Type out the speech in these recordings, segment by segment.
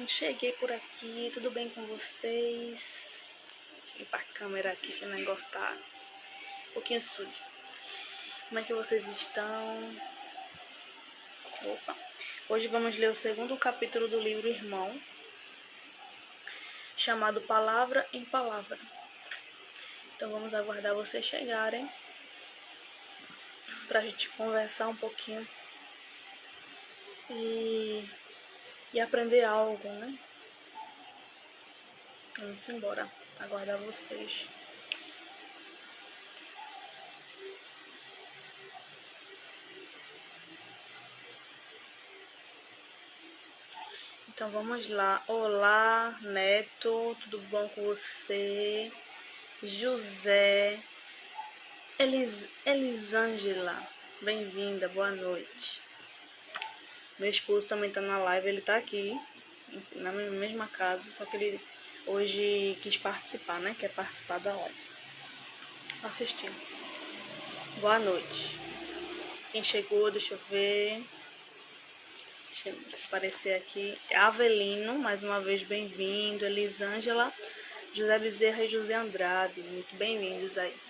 Cheguei por aqui, tudo bem com vocês? Vou limpar a câmera aqui que o negócio tá um pouquinho sujo. Como é que vocês estão? Opa! Hoje vamos ler o segundo capítulo do livro Irmão, chamado Palavra em Palavra. Então vamos aguardar vocês chegarem pra gente conversar um pouquinho e aprender algo, né? Vamos embora, aguardar vocês. Então vamos lá. Olá, Neto, tudo bom com você? José, Elisângela, bem-vinda, boa noite. Meu esposo também tá na live, ele tá aqui, na mesma casa, só que ele hoje quis participar, né? Quer participar da live. Assistindo. Boa noite. Quem chegou, deixa eu ver. Deixa eu aparecer aqui. Avelino, mais uma vez bem-vindo. Elisângela, José Bezerra e José Andrade, muito bem-vindos aí.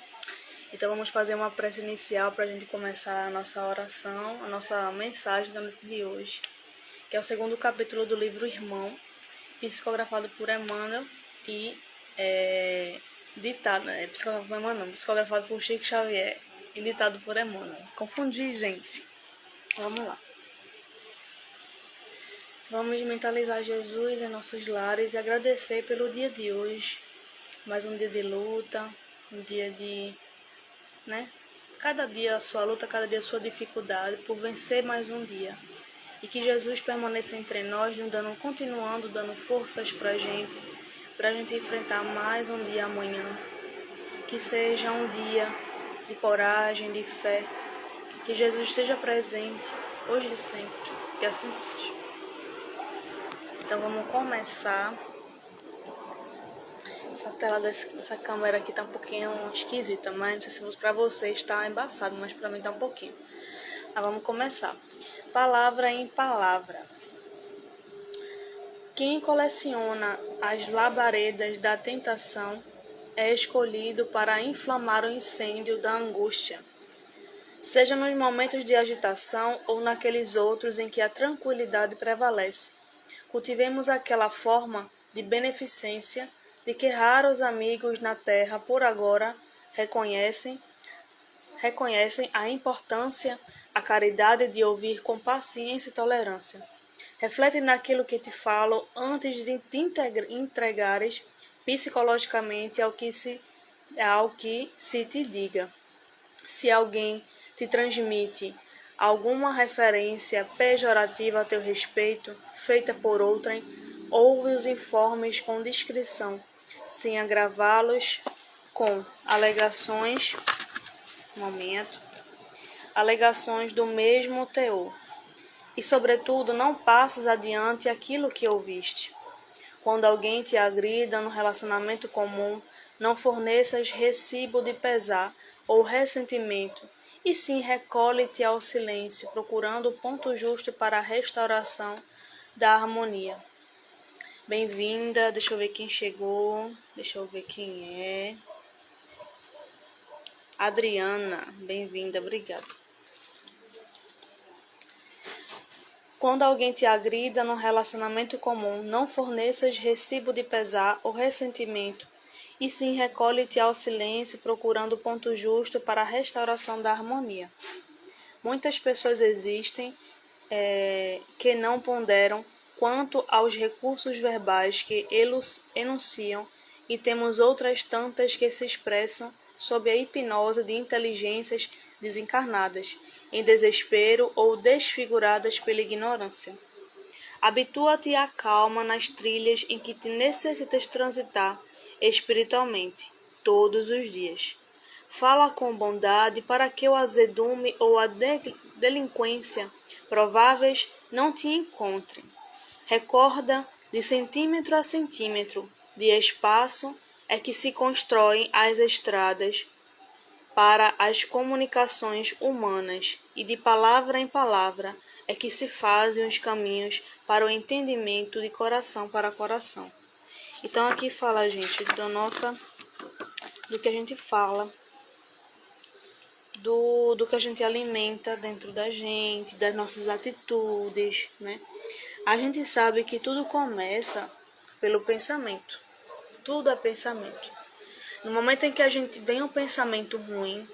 Então vamos fazer uma prece inicial para a gente começar a nossa oração, a nossa mensagem da noite de hoje, que é o segundo capítulo do livro Irmão, psicografado por Emmanuel e psicografado por Chico Xavier e ditado por Emmanuel. Confundi, gente. Vamos lá. Vamos mentalizar Jesus em nossos lares e agradecer pelo dia de hoje. Mais um dia de luta, um dia de... Cada dia a sua luta, cada dia a sua dificuldade, por vencer mais um dia. E que Jesus permaneça entre nós, continuando dando forças pra gente enfrentar mais um dia amanhã. Que seja um dia de coragem, de fé. Que Jesus esteja presente, hoje e sempre. Que assim seja. Então vamos começar. Essa tela dessa câmera aqui tá um pouquinho esquisita, mas não sei se pra vocês tá embaçado, mas pra mim tá um pouquinho. Mas vamos começar. Palavra em palavra. Quem coleciona as labaredas da tentação é escolhido para inflamar o incêndio da angústia. Seja nos momentos de agitação ou naqueles outros em que a tranquilidade prevalece. Cultivemos aquela forma de beneficência de que raros amigos na terra por agora reconhecem a importância, a caridade de ouvir com paciência e tolerância. Reflete naquilo que te falo antes de te entregares psicologicamente ao que se te diga. Se alguém te transmite alguma referência pejorativa a teu respeito, feita por outrem, ouve os informes com discrição, sem agravá-los com alegações do mesmo teor. E, sobretudo, não passes adiante aquilo que ouviste. Quando alguém te agrida no relacionamento comum, não forneças recibo de pesar ou ressentimento, e sim recolhe-te ao silêncio, procurando o ponto justo para a restauração da harmonia. Bem-vinda, deixa eu ver quem chegou, deixa eu ver quem é. Adriana, bem-vinda, obrigada. Quando alguém te agrida no relacionamento comum, não forneças recibo de pesar ou ressentimento, e sim recolhe-te ao silêncio, procurando o ponto justo para a restauração da harmonia. Muitas pessoas existem que não ponderam quanto aos recursos verbais que eles enunciam, e temos outras tantas que se expressam sob a hipnose de inteligências desencarnadas, em desespero ou desfiguradas pela ignorância. Habitua-te à calma nas trilhas em que te necessitas transitar espiritualmente, todos os dias. Fala com bondade para que o azedume ou a delinquência prováveis não te encontrem. Recorda, de centímetro a centímetro de espaço é que se constroem as estradas para as comunicações humanas, e de palavra em palavra é que se fazem os caminhos para o entendimento de coração para coração. Então aqui fala, gente, do que a gente fala, do que a gente alimenta dentro da gente, das nossas atitudes, né? A gente sabe que tudo começa pelo pensamento. Tudo é pensamento. No momento em que a gente vem um pensamento ruim,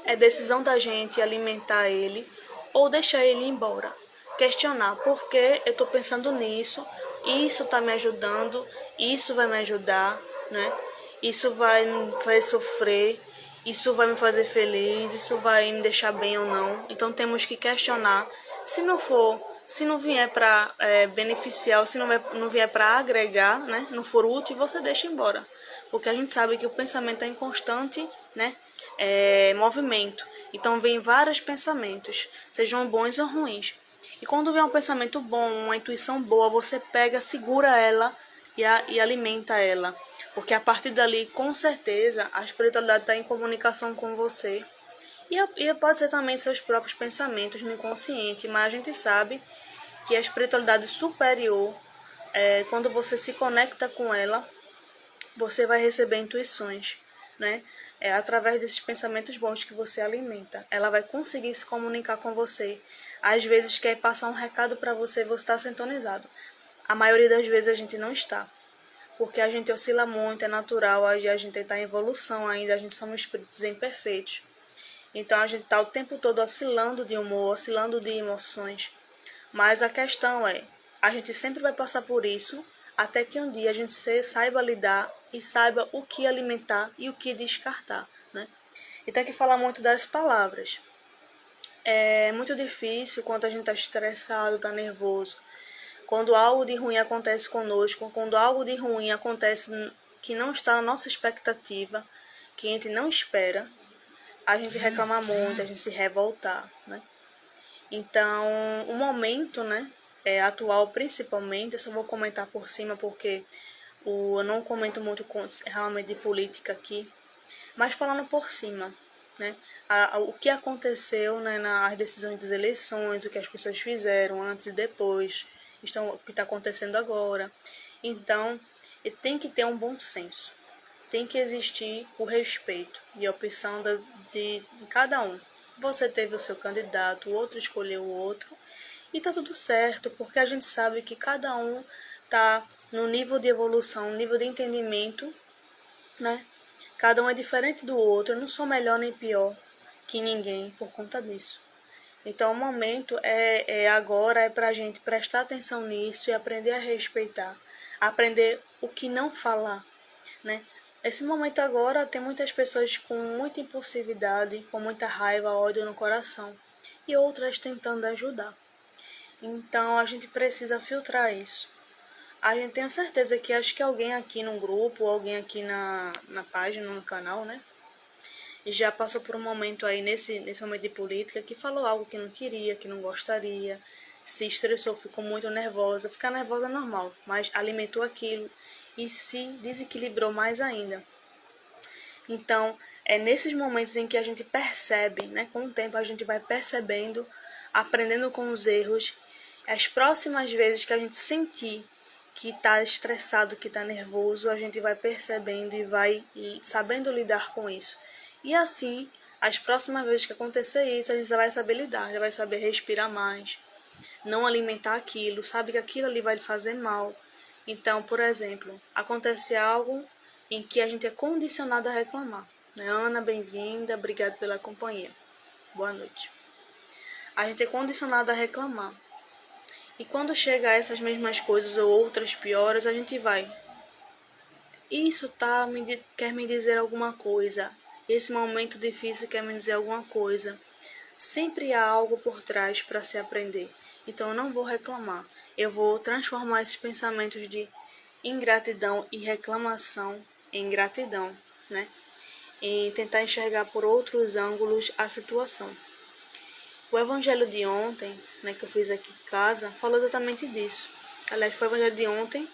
é decisão da gente alimentar ele ou deixar ele embora. Questionar por que eu estou pensando nisso, isso está me ajudando, isso vai me ajudar, né? Isso vai me fazer sofrer, isso vai me fazer feliz, isso vai me deixar bem ou não. Então temos que questionar. Se não vier para beneficiar, ou se não vier para agregar, né? Não for útil, você deixa embora. Porque a gente sabe que o pensamento é em constante, né? Movimento. Então vem vários pensamentos, sejam bons ou ruins. E quando vem um pensamento bom, uma intuição boa, você pega, segura ela e alimenta ela. Porque a partir dali, com certeza, a espiritualidade está em comunicação com você. E pode ser também seus próprios pensamentos no inconsciente, mas a gente sabe que a espiritualidade superior, quando você se conecta com ela, você vai receber intuições, né? Através desses pensamentos bons que você alimenta. Ela vai conseguir se comunicar com você. Às vezes quer passar um recado para você e você está sintonizado. A maioria das vezes a gente não está. Porque a gente oscila muito, é natural, a gente está em evolução ainda, a gente somos espíritos imperfeitos. Então a gente está o tempo todo oscilando de humor, oscilando de emoções. Mas a questão a gente sempre vai passar por isso, até que um dia a gente saiba lidar e saiba o que alimentar e o que descartar, né? E tem que falar muito das palavras. É muito difícil quando a gente está estressado, está nervoso. Quando algo de ruim acontece conosco, quando algo de ruim acontece que não está na nossa expectativa, que a gente não espera, a gente reclama muito, a gente se revoltar, né? Então, o momento, né, atual principalmente, eu só vou comentar por cima porque eu não comento muito realmente de política aqui, mas falando por cima, né, o que aconteceu, né, nas decisões das eleições, o que as pessoas fizeram antes e depois, o que está acontecendo agora. Então, tem que ter um bom senso, tem que existir o respeito e a opção de cada um. Você teve o seu candidato, o outro escolheu o outro, e tá tudo certo, porque a gente sabe que cada um tá no nível de evolução, nível de entendimento, né? Cada um é diferente do outro, eu não sou melhor nem pior que ninguém por conta disso. Então o momento agora é pra gente prestar atenção nisso e aprender a respeitar, aprender o que não falar, né? Esse momento agora tem muitas pessoas com muita impulsividade, com muita raiva, ódio no coração, e outras tentando ajudar. Então a gente precisa filtrar isso. A gente tem certeza que acho que alguém aqui no grupo, alguém aqui na página, no canal, né? Já passou por um momento aí nesse momento de política que falou algo que não queria, que não gostaria, se estressou, ficou muito nervosa. Ficar nervosa é normal, mas alimentou aquilo e se desequilibrou mais ainda. Então, é nesses momentos em que a gente percebe, né? Com o tempo a gente vai percebendo, aprendendo com os erros. As próximas vezes que a gente sentir que está estressado, que está nervoso, a gente vai percebendo e vai sabendo lidar com isso. E assim, as próximas vezes que acontecer isso, a gente já vai saber lidar, já vai saber respirar mais, não alimentar aquilo, sabe que aquilo ali vai lhe fazer mal. Então, por exemplo, acontece algo em que a gente é condicionado a reclamar. Né? Ana, bem-vinda, obrigado pela companhia. Boa noite. A gente é condicionado a reclamar. E quando chega a essas mesmas coisas ou outras piores, a gente vai. Isso quer me dizer alguma coisa. Esse momento difícil quer me dizer alguma coisa. Sempre há algo por trás para se aprender. Então eu não vou reclamar. Eu vou transformar esses pensamentos de ingratidão e reclamação em gratidão, né? E tentar enxergar por outros ângulos a situação. O evangelho de ontem, né, que eu fiz aqui em casa, falou exatamente disso. Aliás, foi o evangelho de ontem,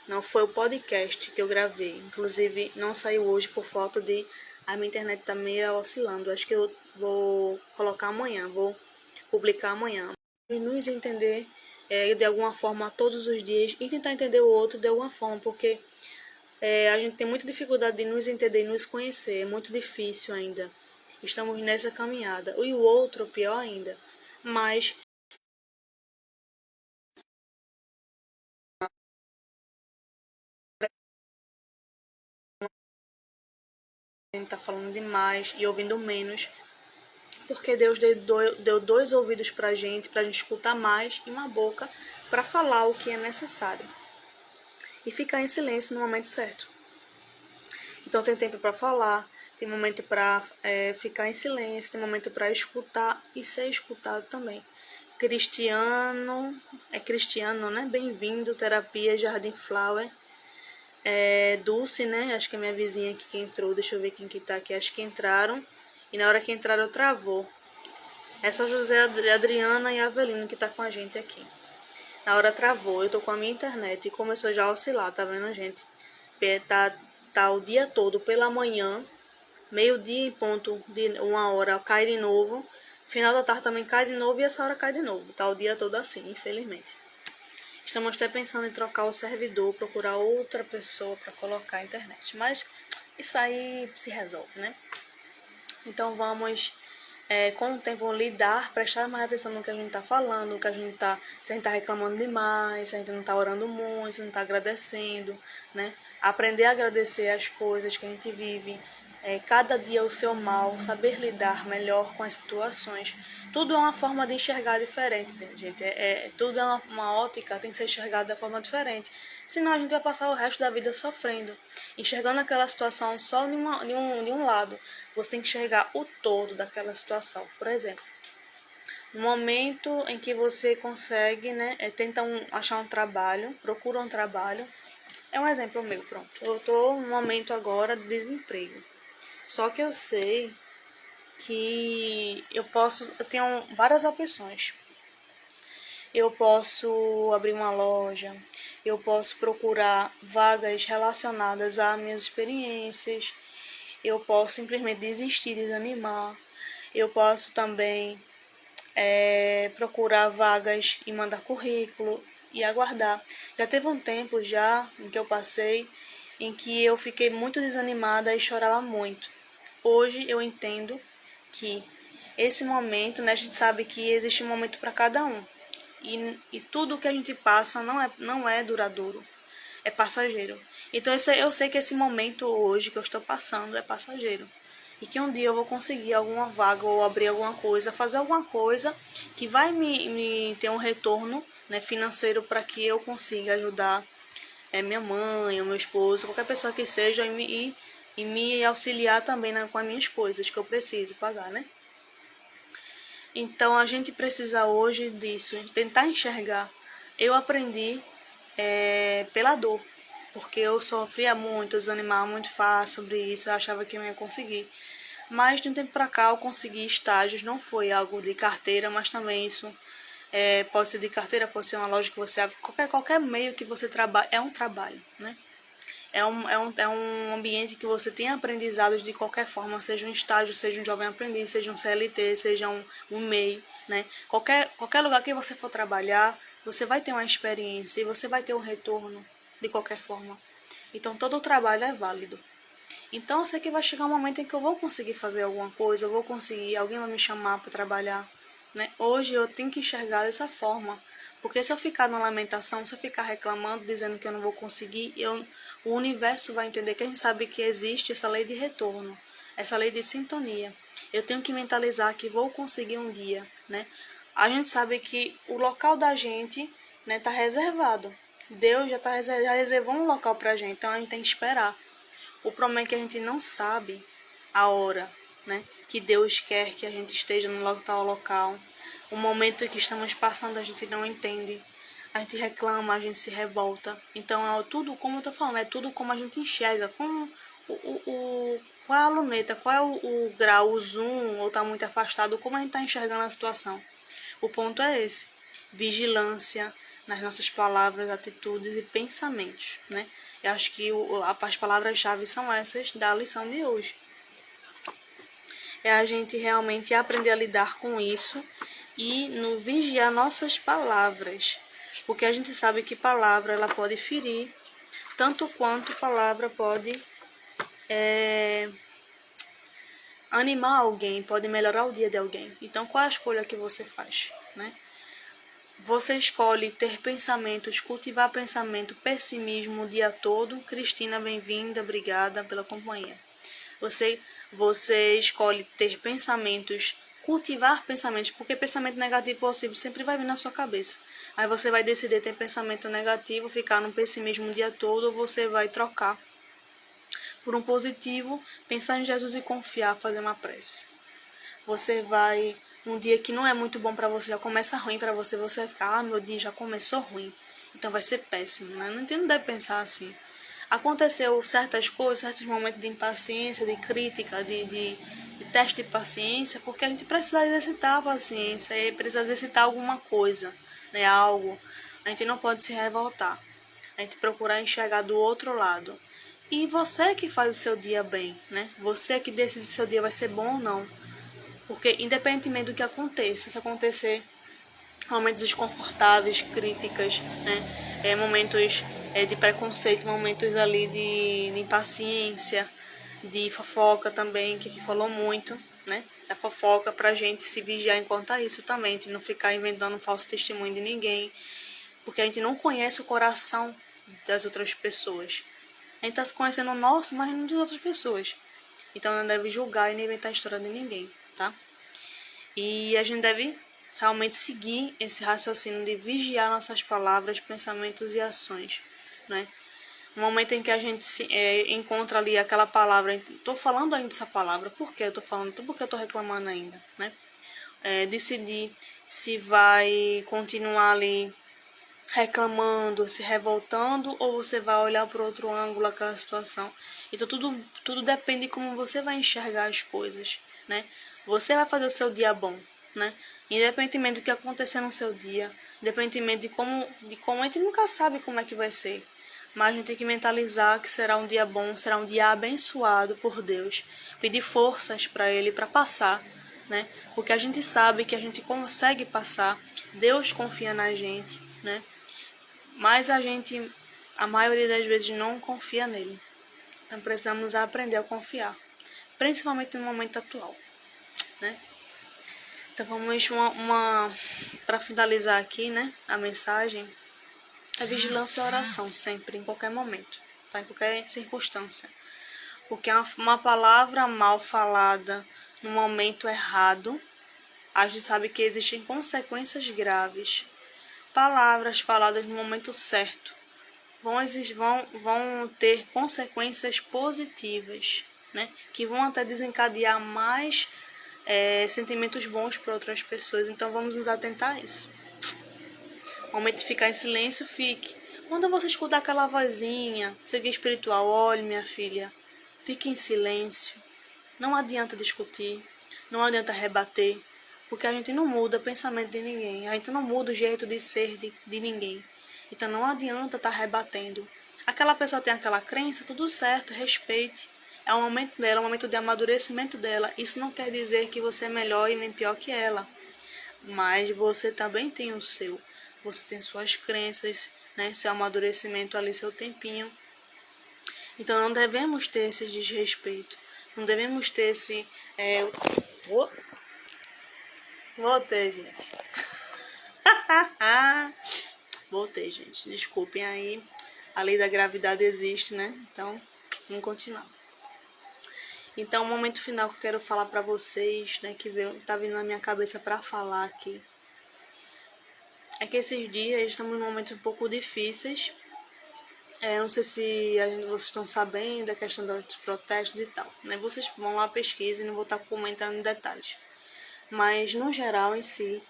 não foi o podcast que eu gravei. Inclusive, não saiu hoje por falta de... A minha internet tá meio oscilando. Acho que eu vou colocar amanhã, vou publicar amanhã. nos entender de alguma forma todos os dias e tentar entender o outro de alguma forma, porque a gente tem muita dificuldade de nos entender e nos conhecer, é muito difícil ainda. Estamos nessa caminhada. E o outro, pior ainda. Mas a gente está falando demais e ouvindo menos, porque Deus deu dois ouvidos para a gente escutar mais, e uma boca para falar o que é necessário. E ficar em silêncio no momento certo. Então tem tempo para falar, tem momento para ficar em silêncio, tem momento para escutar e ser escutado também. Cristiano, né? Bem-vindo, Terapia Jardim Flower. Dulce, né? Acho que é minha vizinha aqui que entrou. Deixa eu ver quem que tá aqui. Acho que entraram. E na hora que entraram, travou. É só José, Adriana e Avelino que tá com a gente aqui. Na hora travou. Eu tô com a minha internet e começou já a oscilar, tá vendo, gente? Tá o dia todo pela manhã. Meio-dia em ponto de 1 hora cai de novo. Final da tarde também cai de novo e essa hora cai de novo. Tá o dia todo assim, infelizmente. Estamos até pensando em trocar o servidor, procurar outra pessoa para colocar a internet. Mas isso aí se resolve, né? Então vamos, com o tempo, prestar mais atenção no que a gente está falando, no que a gente tá, se a gente está reclamando demais, se a gente não está orando muito, se não está agradecendo, né? Aprender a agradecer as coisas que a gente vive, cada dia o seu mal, saber lidar melhor com as situações. Tudo é uma forma de enxergar diferente, gente. Tudo é uma ótica, tem que ser enxergado de forma diferente. Senão a gente vai passar o resto da vida sofrendo, enxergando aquela situação só de um lado. Você tem que enxergar o todo daquela situação. Por exemplo, no momento em que você consegue, né, tenta achar um trabalho, procura um trabalho. É um exemplo meu, pronto. Eu estou no momento agora de desemprego. Só que eu sei que eu tenho várias opções. Eu posso abrir uma loja, eu posso procurar vagas relacionadas às minhas experiências, eu posso simplesmente desistir, desanimar, eu posso também procurar vagas e mandar currículo e aguardar. Já teve um tempo já em que eu passei em que eu fiquei muito desanimada e chorava muito. Hoje eu entendo que esse momento, né, a gente sabe que existe um momento para cada um. E tudo que a gente passa não é duradouro, é passageiro. Então eu sei que esse momento hoje que eu estou passando é passageiro. E que um dia eu vou conseguir alguma vaga ou abrir alguma coisa, fazer alguma coisa que vai me ter um retorno, né, financeiro para que eu consiga ajudar minha mãe, o meu esposo, qualquer pessoa que seja e me auxiliar também com as minhas coisas que eu preciso pagar, né? Então a gente precisa hoje disso, tentar enxergar. Eu aprendi pela dor, porque eu sofria muito, desanimava muito fácil sobre isso, eu achava que eu ia conseguir. Mas de um tempo para cá eu consegui estágios, não foi algo de carteira, mas também isso pode ser de carteira, pode ser uma loja que você abre, qualquer meio que você trabalha, é um trabalho, né? É um ambiente que você tem aprendizados de qualquer forma, seja um estágio, seja um jovem aprendiz, seja um CLT, seja um MEI, né? Qualquer lugar que você for trabalhar, você vai ter uma experiência e você vai ter um retorno de qualquer forma. Então todo o trabalho é válido. Então eu sei que vai chegar um momento em que eu vou conseguir fazer alguma coisa, eu vou conseguir, alguém vai me chamar para trabalhar, né? Hoje eu tenho que enxergar dessa forma, porque se eu ficar na lamentação, se eu ficar reclamando, dizendo que eu não vou conseguir, o universo vai entender que a gente sabe que existe essa lei de retorno, essa lei de sintonia. Eu tenho que mentalizar que vou conseguir um dia, né? A gente sabe que o local da gente, né, tá reservado. Deus já reservou um local pra gente, então a gente tem que esperar. O problema é que a gente não sabe a hora, né, que Deus quer que a gente esteja no local. O momento que estamos passando a gente não entende. A gente reclama, a gente se revolta. Então é tudo, como eu tô falando, é tudo como a gente enxerga. Como qual é a luneta, qual é o grau, o zoom, ou tá muito afastado, como a gente tá enxergando a situação. O ponto é esse. Vigilância nas nossas palavras, atitudes e pensamentos, né? Eu acho que as palavras-chave são essas da lição de hoje. É a gente realmente aprender a lidar com isso e no vigiar nossas palavras, porque a gente sabe que palavra ela pode ferir, tanto quanto palavra pode animar alguém, pode melhorar o dia de alguém. Então, qual é a escolha que você faz, né? Você escolhe ter pensamentos, cultivar pensamento, pessimismo o dia todo. Cristina, bem-vinda, obrigada pela companhia. Você escolhe ter pensamentos, cultivar pensamentos, porque pensamento negativo possível sempre vai vir na sua cabeça. Aí você vai decidir ter pensamento negativo, ficar no pessimismo o dia todo, ou você vai trocar por um positivo, pensar em Jesus e confiar, fazer uma prece. Você vai, um dia que não é muito bom para você, já começa ruim para você, você vai ficar, meu dia já começou ruim, então vai ser péssimo, né? Não deve pensar assim. Aconteceu certas coisas, certos momentos de impaciência, de crítica, de teste de paciência, porque a gente precisa exercitar a paciência, e precisa exercitar alguma coisa, né? Algo. A gente não pode se revoltar. A gente procurar enxergar do outro lado. E você que faz o seu dia bem, né? Você que decide se o seu dia vai ser bom ou não. Porque independentemente do que aconteça, se acontecer momentos desconfortáveis, críticas, né? Momentos de preconceito, momentos ali de impaciência, de fofoca também, que aqui falou muito, né? A fofoca pra gente se vigiar enquanto a isso também, de não ficar inventando um falso testemunho de ninguém, porque a gente não conhece o coração das outras pessoas. A gente tá se conhecendo o nosso, mas não das outras pessoas. Então não deve julgar e nem inventar a história de ninguém, tá? E a gente deve realmente seguir esse raciocínio de vigiar nossas palavras, pensamentos e ações, né? No momento em que a gente encontra ali aquela palavra, estou falando ainda essa palavra, por que eu estou falando? Por que eu estou reclamando ainda, né? Decidir se vai continuar ali reclamando, se revoltando, ou você vai olhar para outro ângulo aquela situação. Então tudo depende de como você vai enxergar as coisas, né? Você vai fazer o seu dia bom, né? Independentemente do que acontecer no seu dia, independentemente de como a gente nunca sabe como é que vai ser. Mas a gente tem que mentalizar que será um dia bom, será um dia abençoado por Deus. Pedir forças para Ele para passar, né? Porque a gente sabe que a gente consegue passar. Deus confia na gente, né? Mas a maioria das vezes, não confia nele. Então precisamos aprender a confiar, principalmente no momento atual, né? Então vamos para finalizar aqui, né, a mensagem, a vigilância e a oração sempre, em qualquer momento, tá? Em qualquer circunstância. Porque uma palavra mal falada no momento errado, a gente sabe que existem consequências graves. Palavras faladas no momento certo vão ter consequências positivas, né? Que vão até desencadear mais sentimentos bons para outras pessoas. Então vamos nos atentar a isso. No momento de ficar em silêncio, fique. Quando você escutar aquela vozinha, seguir espiritual, olhe, minha filha, fique em silêncio. Não adianta discutir, não adianta rebater, porque a gente não muda o pensamento de ninguém, a gente não muda o jeito de ser de ninguém. Então não adianta estar rebatendo. Aquela pessoa tem aquela crença, tudo certo, respeite. É um momento dela, é um momento de amadurecimento dela. Isso não quer dizer que você é melhor e nem pior que ela. Mas você também tem o seu. Você tem suas crenças, né? Seu amadurecimento ali, seu tempinho. Então não devemos ter esse desrespeito. Não devemos ter esse... Voltei, gente. Voltei, gente. Desculpem aí. A lei da gravidade existe, né? Então, vamos continuar. Então, o momento final que eu quero falar pra vocês, né? Que tá vindo na minha cabeça pra falar aqui. É que esses dias estamos num momento um pouco difíceis. Não sei se vocês estão sabendo da questão dos protestos e tal, né? Vocês vão lá pesquisar e não vou estar comentando em detalhes. Mas, no geral, em si,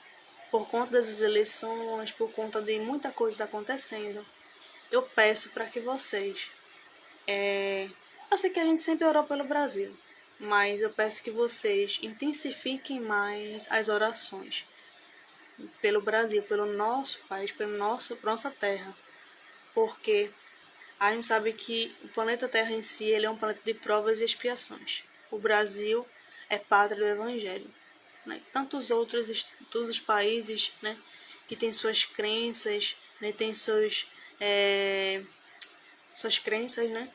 por conta das eleições, por conta de muita coisa que está acontecendo, eu peço para que vocês... eu sei que a gente sempre orou pelo Brasil, mas eu peço que vocês intensifiquem mais as orações pelo Brasil, pelo nosso país, pela nossa terra, porque a gente sabe que o planeta Terra em si ele é um planeta de provas e expiações. O Brasil é pátria do Evangelho. né? Tantos outros todos os países, né, que têm suas crenças, né, tem suas crenças, né?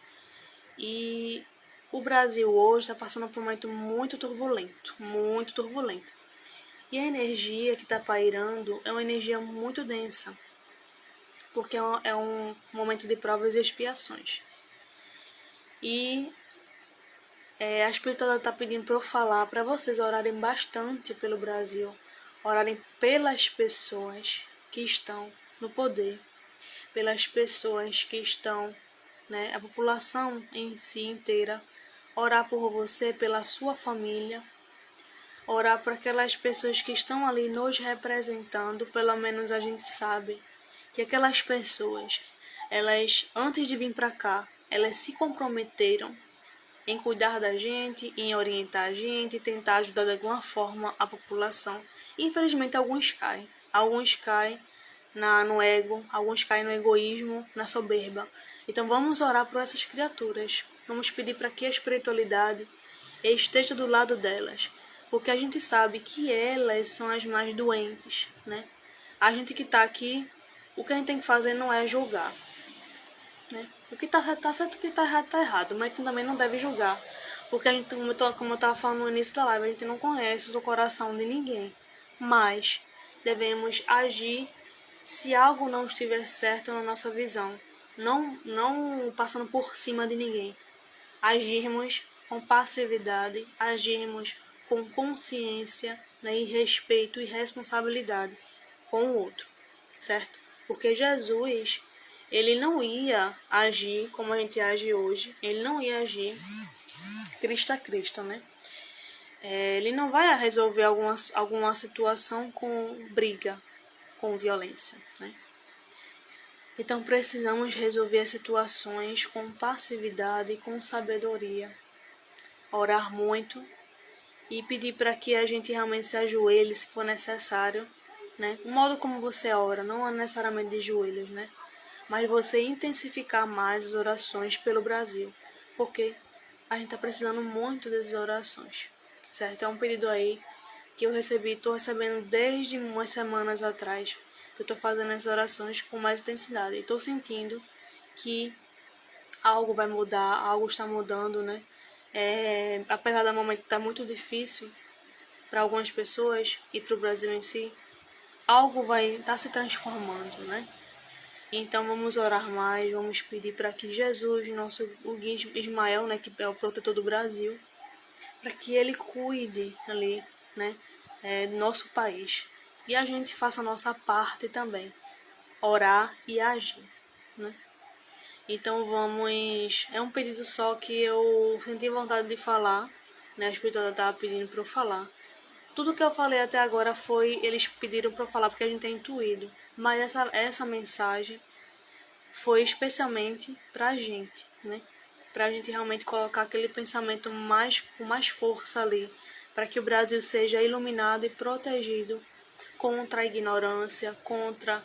E o Brasil hoje está passando por um momento muito turbulento, muito turbulento. E a energia que está pairando é uma energia muito densa, porque é um momento de provas e expiações. E a espiritualidade está pedindo para eu falar, para vocês orarem bastante pelo Brasil, orarem pelas pessoas que estão no poder, pelas pessoas que estão, né, a população em si inteira, orar por você, pela sua família, orar por aquelas pessoas que estão ali nos representando. Pelo menos a gente sabe que aquelas pessoas, elas, antes de vir para cá, elas se comprometeram em cuidar da gente, em orientar a gente, tentar ajudar de alguma forma a população. Infelizmente, alguns caem no ego, alguns caem no egoísmo, na soberba. Então vamos orar por essas criaturas, vamos pedir para que a espiritualidade esteja do lado delas, porque a gente sabe que elas são as mais doentes, né? A gente que está aqui, o que a gente tem que fazer não é julgar, né? O que tá certo, o que tá errado, mas também não deve julgar, porque a gente, como eu estava falando no início da live, a gente não conhece o coração de ninguém, mas devemos agir se algo não estiver certo na nossa visão, não passando por cima de ninguém, agirmos com passividade, agirmos com consciência, né, e respeito e responsabilidade com o outro, certo? Porque Jesus, ele não ia agir como a gente age hoje, ele não ia agir Cristo a Cristo, né? Ele não vai resolver alguma situação com briga, com violência, né? Então precisamos resolver as situações com passividade e com sabedoria, orar muito e pedir para que a gente realmente se ajoelhe se for necessário, né? O modo como você ora não é necessariamente de joelhos, né? Mas você intensificar mais as orações pelo Brasil, porque a gente está precisando muito dessas orações, certo? É um pedido aí que eu estou recebendo desde umas semanas atrás. Eu estou fazendo essas orações com mais intensidade. E estou sentindo que algo vai mudar, algo está mudando, né? Apesar do momento estar muito difícil para algumas pessoas e para o Brasil em si, algo vai estar se transformando, né? Então vamos orar mais, vamos pedir para que Jesus, o guia Ismael, né, que é o protetor do Brasil, para que ele cuide ali, né, do nosso país. E a gente faça a nossa parte também, orar e agir, né? Então vamos... É um pedido só que eu senti vontade de falar, né? A espiritualidade estava pedindo para eu falar. Tudo que eu falei até agora eles pediram para eu falar porque a gente é intuído. Mas essa mensagem foi especialmente pra gente, né? Pra gente realmente colocar aquele pensamento com mais força ali, para que o Brasil seja iluminado e protegido contra a ignorância, contra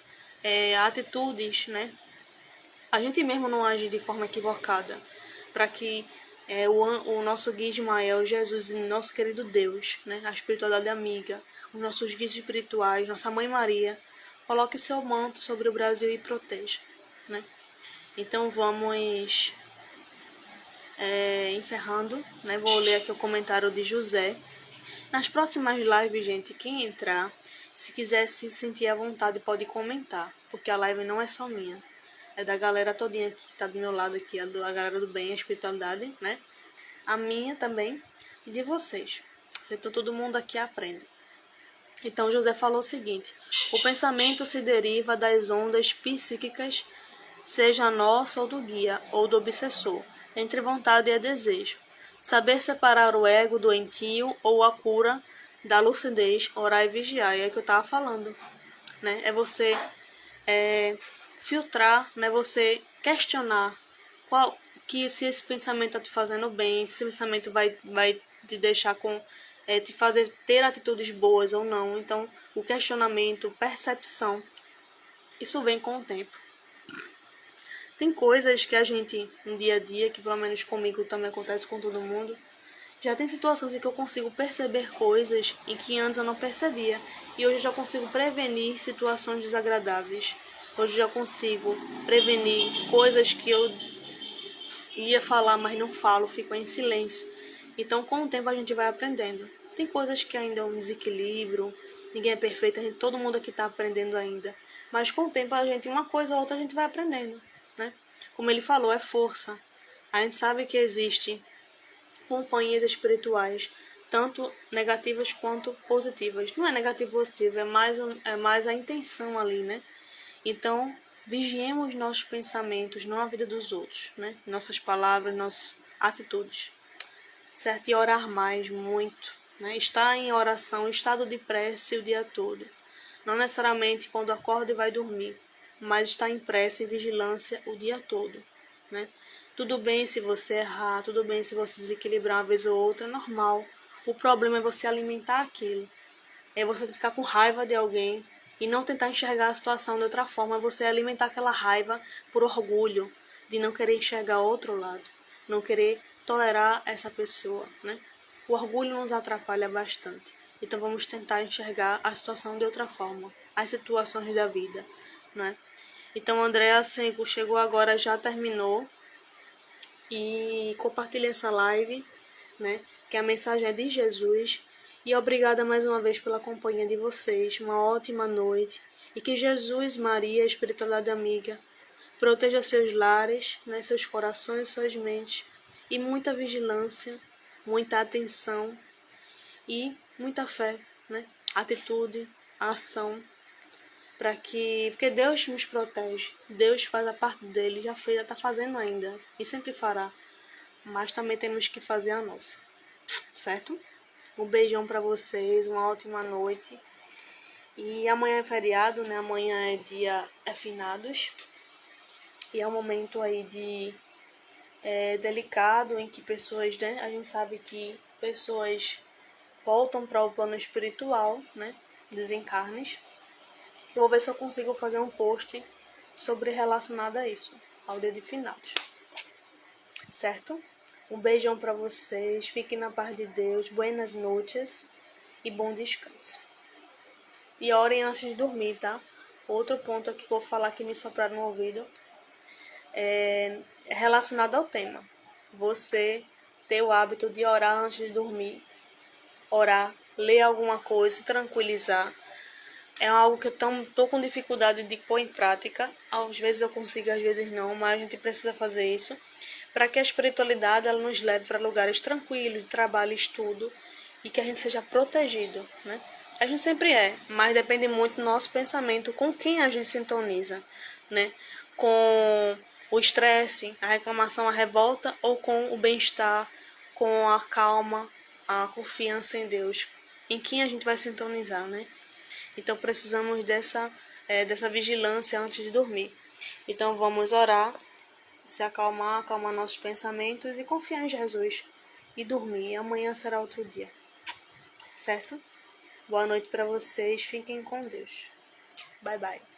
atitudes, né? A gente mesmo não age de forma equivocada, para que o nosso guia Ismael, Jesus, nosso querido Deus, né? A espiritualidade amiga, os nossos guias espirituais, nossa Mãe Maria, coloque o seu manto sobre o Brasil e proteja, né? Então vamos encerrando, né? Vou ler aqui o comentário de José. Nas próximas lives, gente, quem entrar, se quiser se sentir à vontade, pode comentar, porque a live não é só minha, é da galera todinha que tá do meu lado aqui, a galera do bem, a espiritualidade, né? A minha também e de vocês. Então todo mundo aqui aprende. Então José falou o seguinte: o pensamento se deriva das ondas psíquicas, seja nossa ou do guia, ou do obsessor, entre vontade e desejo. Saber separar o ego doentio ou a cura da lucidez, orar e vigiar. É o que eu estava falando, né? É você filtrar, né? Você questionar se esse pensamento está te fazendo bem, se esse pensamento vai te deixar te fazer ter atitudes boas ou não. Então, o questionamento, percepção, isso vem com o tempo. Tem coisas que a gente, no dia a dia, que pelo menos comigo também acontece com todo mundo, Já tem situações em que eu consigo perceber coisas em que antes eu não percebia. E hoje eu já consigo prevenir situações desagradáveis. Hoje eu já consigo prevenir coisas que eu ia falar, mas não falo, fico em silêncio. Então, com o tempo, a gente vai aprendendo. Tem coisas que ainda é um desequilíbrio, ninguém é perfeito, todo mundo aqui está aprendendo ainda. Mas com o tempo, uma coisa ou outra, a gente vai aprendendo, né? Como ele falou, é força. A gente sabe que existe companhias espirituais, tanto negativas quanto positivas. Não é negativo e positivo, é mais a intenção ali, né? Então, vigiemos nossos pensamentos, não a vida dos outros, né? Nossas palavras, nossas atitudes, certo? E orar mais, muito, né? Estar em oração, estado de prece o dia todo. Não necessariamente quando acorda e vai dormir, mas estar em prece e vigilância o dia todo, né? Tudo bem se você errar, tudo bem se você desequilibrar uma vez ou outra, é normal. O problema é você alimentar aquilo. É você ficar com raiva de alguém e não tentar enxergar a situação de outra forma, é você alimentar aquela raiva por orgulho, de não querer enxergar outro lado, não querer tolerar essa pessoa, né? O orgulho nos atrapalha bastante. Então vamos tentar enxergar a situação de outra forma, as situações da vida, né? Então Andréa chegou agora, já terminou e compartilhe essa live, né? Que a mensagem é de Jesus. E obrigada mais uma vez pela companhia de vocês. Uma ótima noite. E que Jesus, Maria, a espiritualidade amiga, proteja seus lares, né, seus corações e suas mentes. E muita vigilância, muita atenção e muita fé, né? Atitude, ação. Porque Deus nos protege. Deus faz a parte dele, já fez, já está fazendo ainda. E sempre fará. Mas também temos que fazer a nossa, certo? Um beijão pra vocês, uma ótima noite. E amanhã é feriado, né? Amanhã é dia finados. E é um momento aí delicado em que pessoas, né? A gente sabe que pessoas voltam para o plano espiritual, né? Desencarnes. Eu vou ver se eu consigo fazer um post sobre relacionado a isso, ao dia de finados. Certo? Um beijão para vocês, fiquem na paz de Deus, buenas noites e bom descanso. E orem antes de dormir, tá? Outro ponto aqui que eu vou falar que me sopraram no ouvido é relacionado ao tema. Você ter o hábito de orar antes de dormir, orar, ler alguma coisa, se tranquilizar. É algo que eu tô com dificuldade de pôr em prática. Às vezes eu consigo, às vezes não, mas a gente precisa fazer isso para que a espiritualidade ela nos leve para lugares tranquilos, de trabalho, estudo, e que a gente seja protegido, né? A gente sempre é, mas depende muito do nosso pensamento, com quem a gente sintoniza, né? Com o estresse, a reclamação, a revolta, ou com o bem-estar, com a calma, a confiança em Deus, em quem a gente vai sintonizar, né? Então precisamos dessa vigilância antes de dormir. Então vamos orar, se acalmar, acalmar nossos pensamentos e confiar em Jesus. E dormir. Amanhã será outro dia. Certo? Boa noite para vocês. Fiquem com Deus. Bye, bye.